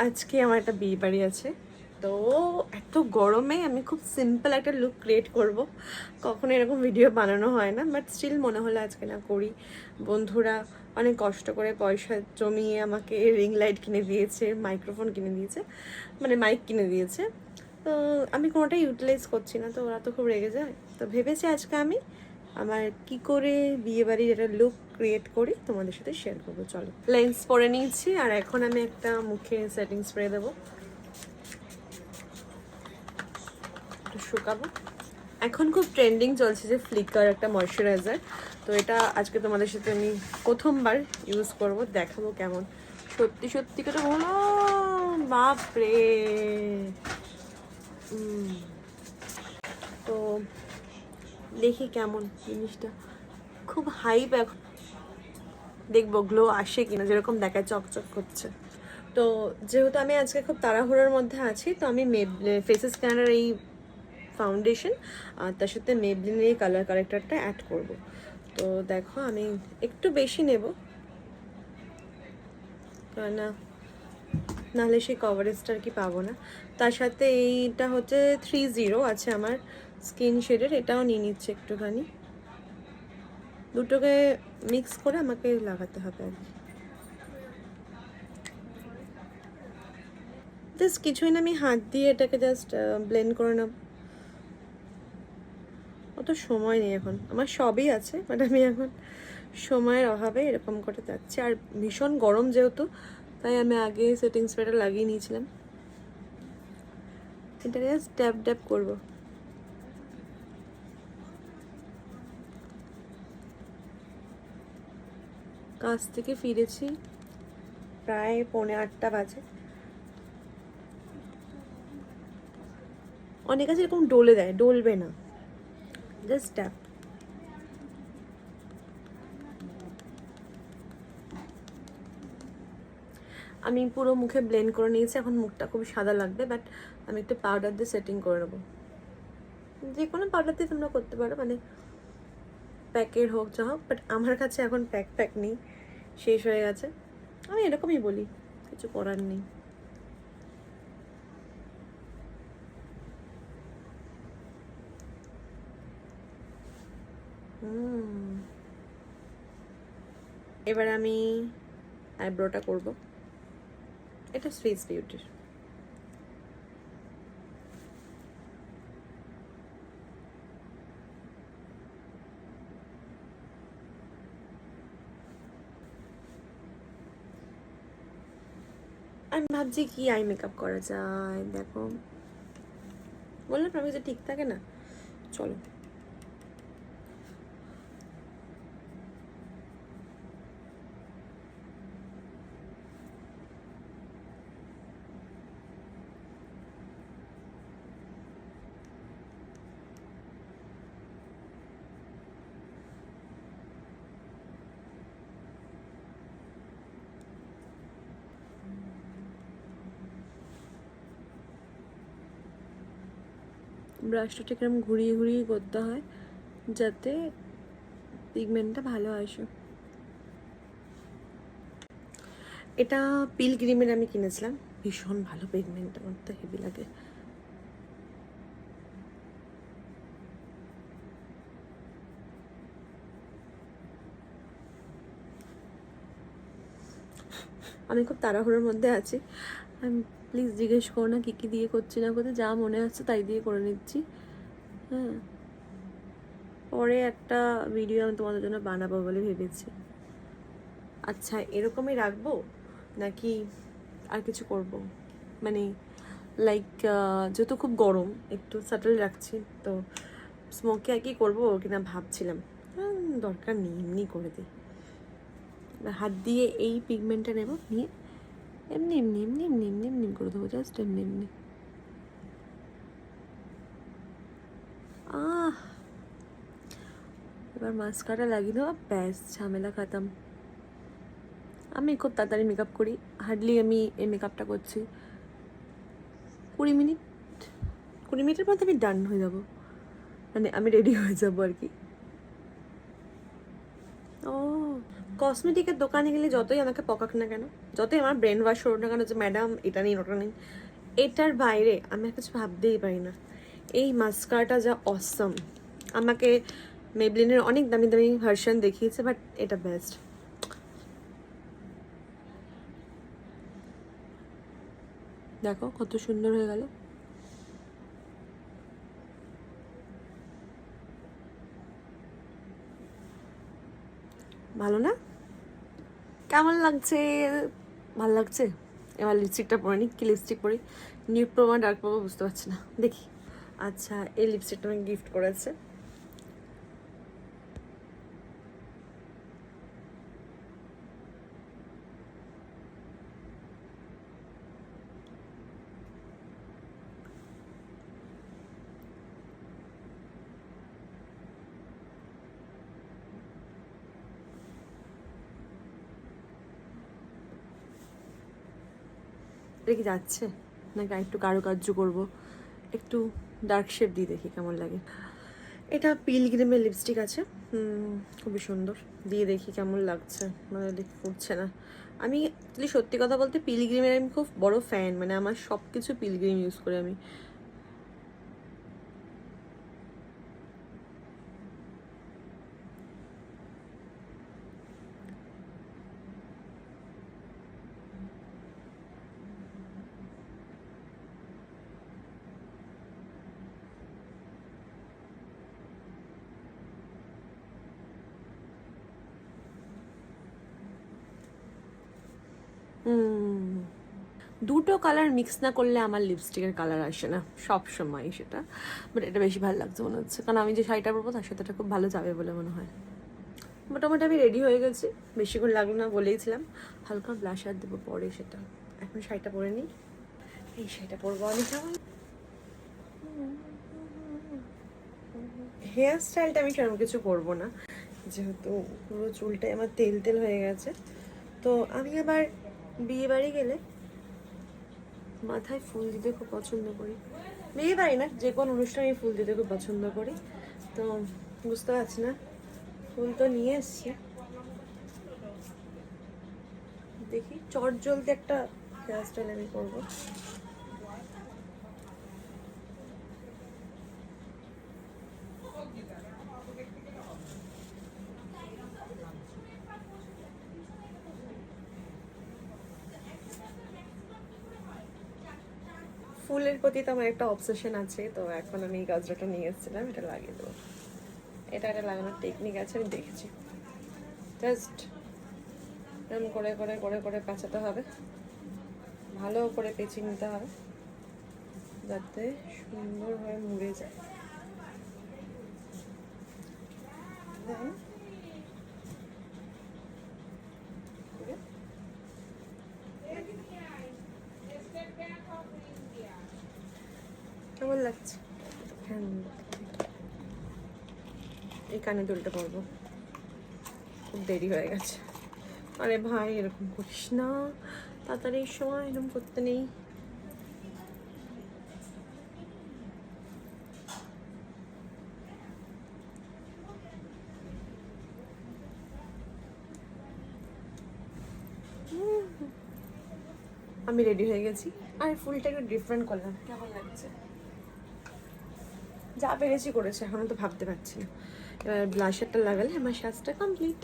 আজকে আমার একটা বিয়ে বাড়ি আছে, তো এত গরমে আমি খুব সিম্পল একটা লুক ক্রিয়েট করব। কখনো এরকম ভিডিও বানানো হয় না, বাট স্টিল মনে হলো আজকে না করি। বন্ধুরা অনেক কষ্ট করে পয়সা জমিয়ে আমাকে রিং লাইট কিনে দিয়েছে, মাইক্রোফোন কিনে দিয়েছে, মানে মাইক কিনে দিয়েছে। তো আমি কোনোটাই ইউটিলাইজ করছি না, তো ওরা তো খুব রেগে যায়। তো ভেবেছি আজকে আমি আমার কি করে বিয়েবাড়ির একটা লুক ক্রিয়েট করি তোমাদের সাথে শেয়ার করবো। চলো, লেন্স পরে নিয়েছি আর এখন আমি একটা মুখে সেটিং স্প্রে দেবো, একটু শুকাবো। এখন খুব ট্রেন্ডিং চলছে যে ফ্লিকার একটা ময়শ্চারাইজার, তো এটা আজকে তোমাদের সাথে আমি প্রথমবার ইউজ করব, দেখাবো কেমন। সত্যি সত্যি করে বলো, বাপরে। তো দেখি কেমন জিনিসটা, খুব হাইপ। এখন দেখবো গ্লো আসে কিনা, যেরকম দেখায় চকচক করছে। তো যেহেতু আমি আজকে খুব তাড়াহুড়োর মধ্যে আছি, তো আমি ফেসেস স্ক্যানার এই ফাউন্ডেশন আর তার সাথে মেবলিনের এই কালার কারেক্টারটা অ্যাড করব। তো দেখো আমি একটু বেশি নেব, না নাহলে সেই কভারেজটা আর কি পাবো না। তার সাথে এইটা হচ্ছে 30 আছে আমার স্কিন শেডের, এটাও নিয়ে নিচ্ছে একটুখানি। দুটোকে মিক্স করে আমাকে লাগাতে হবে আর কি। জাস্ট কিছুই না, আমি হাত দিয়ে এটাকে জাস্ট ব্লেন্ড করে নেব। অত সময় নেই এখন, আমার সবই আছে, বাট আমি এখন সময়ের অভাবে এরকম করে যাচ্ছি। আর ভীষণ গরম যেহেতু, তাই আমি আগে সেটিং স্প্রেটা লাগিয়ে নিয়েছিলাম। এটা জাস্ট ড্যাব ড্যাব করবো। কাজ থেকে ফিরেছি, প্রায় 7:45 বাজে। অনেক আছে এরকম ডলে দেয়, ডলবে না, জাস্ট ট্যাপ। আমি পুরো মুখে ব্লেন্ড করে নিয়েছি, এখন মুখটা খুব সাদা লাগবে, বাট আমি একটু পাউডার দিয়ে সেটিং করে নেবো। যে কোনো পাউডার দিয়ে তোমরা করতে পারো, মানে প্যাকের হোক যা হোক, বাট আমার কাছে এখন প্যাক নেই, শেষ হয়ে গেছে। আমি এরকমই বলি, কিছু করার নেই। এবার আমি আইব্রোটা করব, এটা সুইস বিউটির। আমি ভাবছি কি আই মেকআপ করা যায়, দেখো বললাম আমি যে ঠিক থাকে না। চলো, ব্রাশটা ঠিক এরকম ঘুরিয়ে ঘুরিয়ে করতে হয় যাতে পিগমেন্টটা ভালো আসে। এটা পিলগ্রিমের আমি কিনেছিলাম, ভীষণ ভালো পিগমেন্ট, আমার তো হেভি লাগে। আমি খুব তাড়াহুড়োর মধ্যে আছি, আমি প্লিজ জিজ্ঞেস করো না কী কী দিয়ে করছি না করতে, যা মনে হচ্ছে তাই দিয়ে করে নিচ্ছি। হ্যাঁ, পরে একটা ভিডিও আমি তোমাদের জন্য বানাবো বলে ভেবেছি। আচ্ছা, এরকমই রাখবো নাকি আর কিছু করব? মানে লাইক যেহেতু খুব গরম, একটু সাটল রাখছি, তো স্মোকি আর কি করবো কিনা ভাবছিলাম। দরকার নেই, এমনি করে দিই। হাত দিয়ে এই পিগমেন্টটা নেব, নিয়ে এমনি এমনি এমনি এমনি এমনি এমনি করে দেবো, জাস্ট এমনি এমনি। এবার মাস্কারা লাগিয়ে দেওয়া, ব্যাস ঝামেলা খাতাম। আমি খুব তাড়াতাড়ি মেকআপ করি, হার্ডলি আমি এই মেকআপটা করছি 20 মিনিট। 20 মিনিটের মধ্যে আমি ডান হয়ে যাব, মানে আমি রেডি হয়ে যাবো আর কি। ও, কসমেটিকের দোকানে গেলে যতই আমাকে পকাক না কেন, যতই আমার ব্রেন ওয়াশ হোক না কেন যে ম্যাডাম এটা নিন ওটা নিন, এটার বাইরে আমি আর কিছু ভাবতেই পারি না। এই মাস্কারাটা যা অসম, আমাকে মেবলিনের অনেক দামি দামি ভার্সন দেখিয়েছে, বাট এটা বেস্ট। দেখো কত সুন্দর হয়ে গেল। ভালো না? কেমন লাগছে? ভালো লাগছে? এবার লিপস্টিকটা পরে নিই। কি লিপস্টিক পরি, নিউড পাবো ডার্ক পাবো বুঝতে পারছি না, দেখি। আচ্ছা, এই লিপস্টিকটা আমাকে গিফট করেছে। এটা কি যাচ্ছে নাকি একটু কারুকার্য করবো, একটু ডার্ক শেড দিয়ে দেখি কেমন লাগে। এটা পিলগ্রিমের লিপস্টিক আছে, খুবই সুন্দর, দিয়ে দেখি কেমন লাগছে। মানে দেখি ফুটছে না। আমি অ্যাকচুয়ালি সত্যি কথা বলতে পিলগ্রিমের আমি খুব বড় ফ্যান, মানে আমার সব কিছু পিলগ্রিম ইউজ করি আমি। দুটো কালার মিক্স না করলে আমার লিপস্টিকের কালার আসে না সব সময় সেটা, বাট এটা বেশি ভালো লাগছে মনে হচ্ছে, কারণ আমি যে শাড়িটা পরবো তার সাথে এটা খুব ভালো যাবে বলে মনে হয়। মোটামুটি আমি রেডি হয়ে গেছি, বেশিক্ষণ লাগলো না বলেইছিলাম। হালকা ব্লাশার দেবো পরে, সেটা এখন শাড়িটা পরে নিই। এই শাড়িটা পরবো আমি কেমন। হেয়ার স্টাইলটা আমি সেরকম কিছু করবো না, যেহেতু পুরো চুলটাই আমার তেল তেল হয়ে গেছে। তো আমি আবার বিয়ে বাড়ি গেলে মাথায় ফুল দিতে খুব পছন্দ করি। বিয়ে বাড়ি না, যে কোনো অনুষ্ঠানে আমি ফুল দিতে খুব পছন্দ করি। তো বুঝতে পারছি না, ফুল তো নিয়ে এসছি, দেখি চট জলদি একটা হেয়ার স্টাইল আমি করবো। ফুলের প্রতি তো আমার একটা অবসেশন আছে, তো এখন আমি এই গাজরাটা নিয়ে এসেছিলাম, এটা লাগিয়ে দেবো। এটা একটা লাগানোর টেকনিক আছে, আমি দেখেছি। জাস্ট এরকম করে করে করে করে পেঁচাতে হবে, ভালো করে পেঁচিয়ে নিতে হবে যাতে সুন্দরভাবে মুড়ে যায়। কেমন লাগছে? এই কানে দুলটা পরবো, খুব দেরি হয়ে গেছে। আরে ভাই এরকম করিস না, তাড়াতাড়ি সময় এরকম করতে নেই। আমি রেডি হয়ে গেছি, আর ফুলটা একটু ডিফারেন্ট করলাম, কেমন লাগছে? যা পেরেছি করেছে, এখনো তো ভাবতে পারছি না। এবার ব্লাশারটা লাগালে আমার সাজটা কমপ্লিট।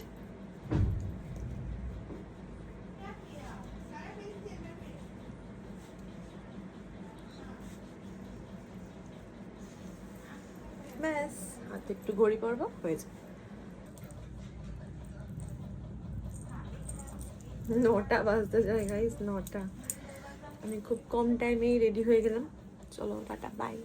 ব্যাস, হাতে একটু ঘড়ি পরবো, হয়ে যাবে। 9টা বাজতে যায় গাইস, 9টা। আমি খুব কম টাইমেই রেডি হয়ে গেলাম। চলো টাটা, বাই।